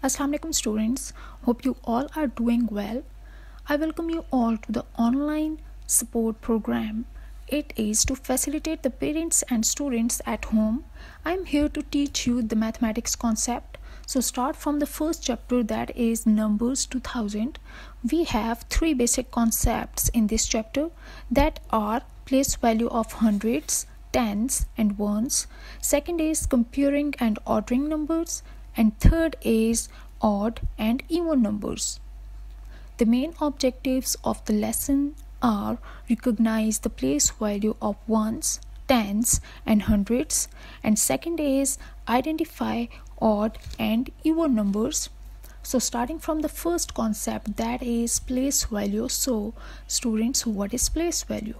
Assalamu alaikum students, hope you all are doing well. I welcome you all to the online support program. It is to facilitate the parents and students at home. I am here to teach you the mathematics concept. So start from the first chapter, that is Numbers 2000. We have three basic concepts in this chapter, that are place value of hundreds, tens and ones. Second is comparing and ordering numbers, and third is odd and even numbers. The main objectives of the lesson are recognize the place value of ones, tens and hundreds, and second is identify odd and even numbers. So starting from the first concept, that is place value. So students, what is place value?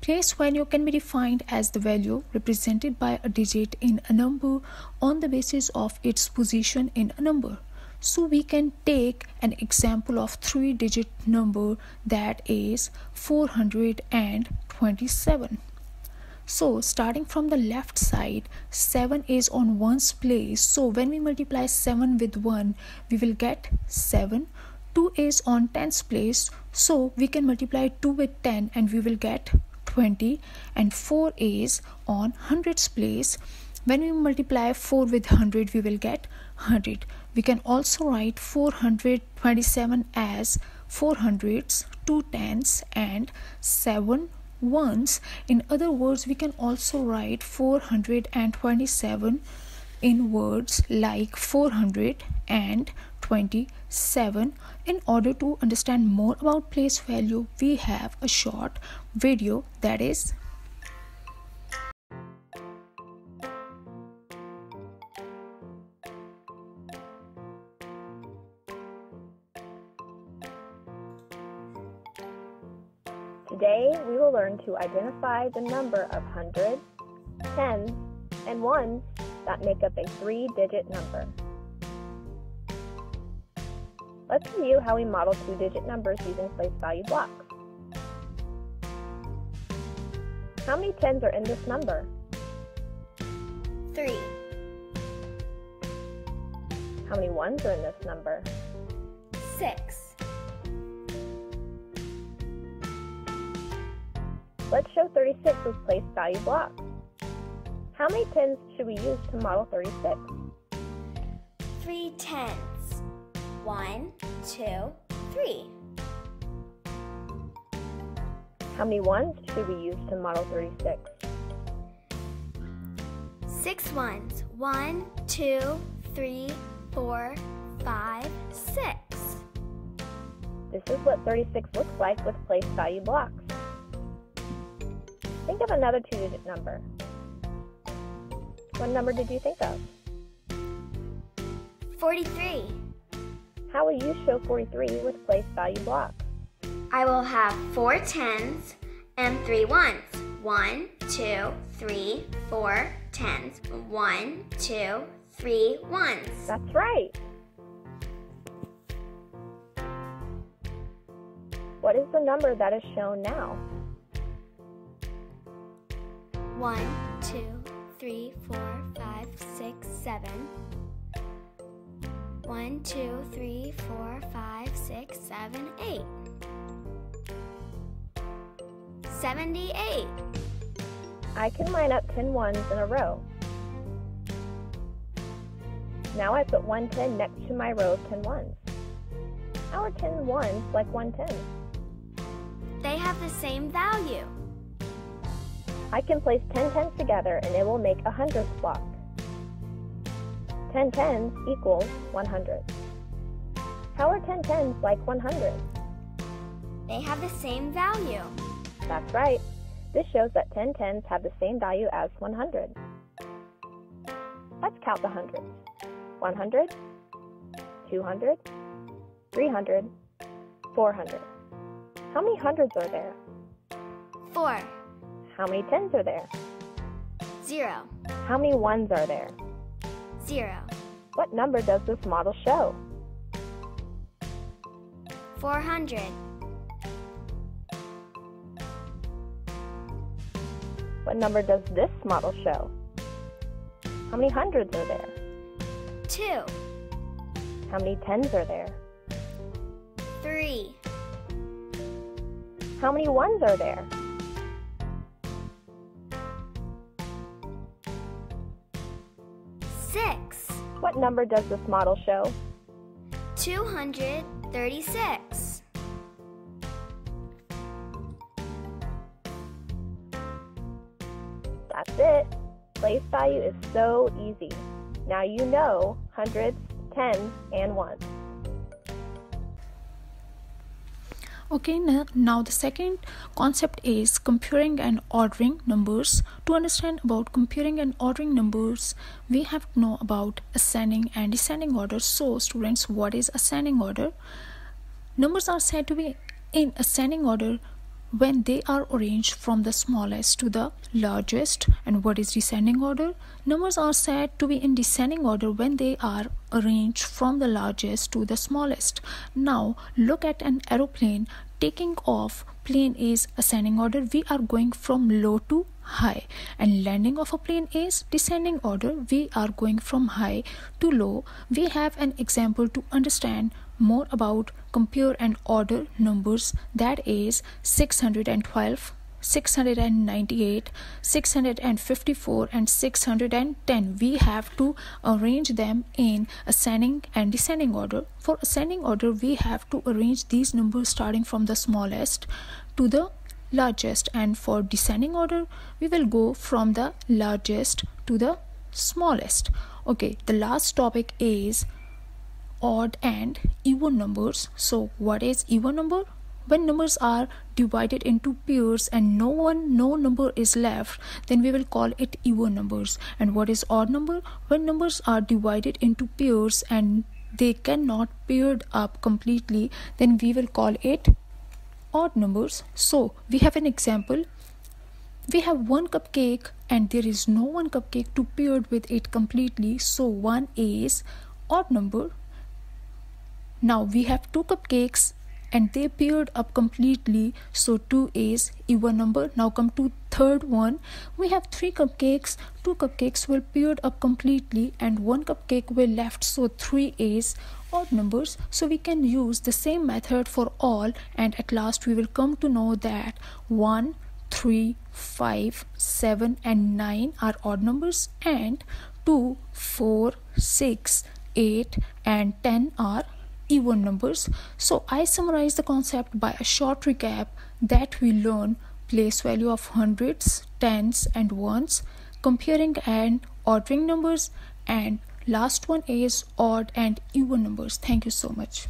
Place value can be defined as the value represented by a digit in a number on the basis of its position in a number. So we can take an example of three-digit number, that is 427. So starting from the left side, 7 is on ones place. So when we multiply 7 with 1, we will get 7. 2 is on tens place. So we can multiply 2 with 10 and we will get 20, and 4 is on hundreds place. When we multiply 4 with 100, we will get 100. We can also write 427 as 4 hundreds, 2 tens and 7 ones. In other words, we can also write 427 in words like 427. In order to understand more about place value, we have a short video, that is Today, we will learn to identify the number of hundreds, tens, and ones that make up a three-digit number. Let's review how we model two-digit numbers using place value blocks. How many tens are in this number? 3. How many ones are in this number? 6. Let's show 36 with place value blocks. How many tens should we use to model 36? 3 tens. 1, 2, 3. How many ones should we use to model 36? 6 ones. 1, 2, 3, 4, 5, 6. This is what 36 looks like with place value blocks. Think of another two-digit number. What number did you think of? 43. How will you show 43 with place value blocks? I will have 4 tens and 3 ones. 1, 2, 3, 4 tens. 1, 2, 3 ones. That's right. What is the number that is shown now? 1, 2, 3, 4, 5, 6, 7. 1, 2, 3, 4, 5, 6, 7, 8. 78. I can line up 10 ones in a row. Now I put 1 10 next to my row of 10 ones. How are 10 ones like 1 10? They have the same value. I can place 10 tens together and it will make a hundredths block. 10 tens equals 100. How are 10 tens like 100? They have the same value. That's right. This shows that 10 tens have the same value as 100. Let's count the hundreds. 100, 200, 300, 400. How many hundreds are there? 4. How many tens are there? 0. How many ones are there? 0. What number does this model show? 400. What number does this model show? How many hundreds are there? 2. How many tens are there? 3. How many ones are there? 6. What number does this model show? 236. That's it. Place value is so easy. Now you know hundreds, tens, and ones. Okay, now the second concept is comparing and ordering numbers. To understand about comparing and ordering numbers, we have to know about ascending and descending order. So students, what is ascending order? Numbers are said to be in ascending order when they are arranged from the smallest to the largest. And what is descending order? Numbers are said to be in descending order when they are arranged from the largest to the smallest. Now look at an aeroplane taking off. Plane is ascending order. We are going from low to high, and landing of a plane is descending order. We are going from high to low. We have an example to understand more about compare and order numbers, that is 612, 698, 654 and 610. We have to arrange them in ascending and descending order. For ascending order, we have to arrange these numbers starting from the smallest to the largest, and for descending order we will go from the largest to the smallest. Okay, the last topic is odd and even numbers. So what is even number? When numbers are divided into pairs and no number is left, then we will call it even numbers. And what is odd number? When numbers are divided into pairs and they cannot paired up completely, then we will call it odd numbers. So we have an example. We have one cupcake and there is no one cupcake to pair with it completely, so 1 is odd number. Now we have two cupcakes and they paired up completely, so 2 is even number. Now come to third one. We have 3 cupcakes. 2 cupcakes will paired up completely and 1 cupcake will left, so 3 is odd numbers. So we can use the same method for all, and at last we will come to know that 1, 3, 5, 7 and 9 are odd numbers, and 2, 4, 6, 8 and 10 are even numbers. So I summarize the concept by a short recap that we learn place value of hundreds, tens and ones, comparing and ordering numbers, and last one is odd and even numbers. Thank you so much.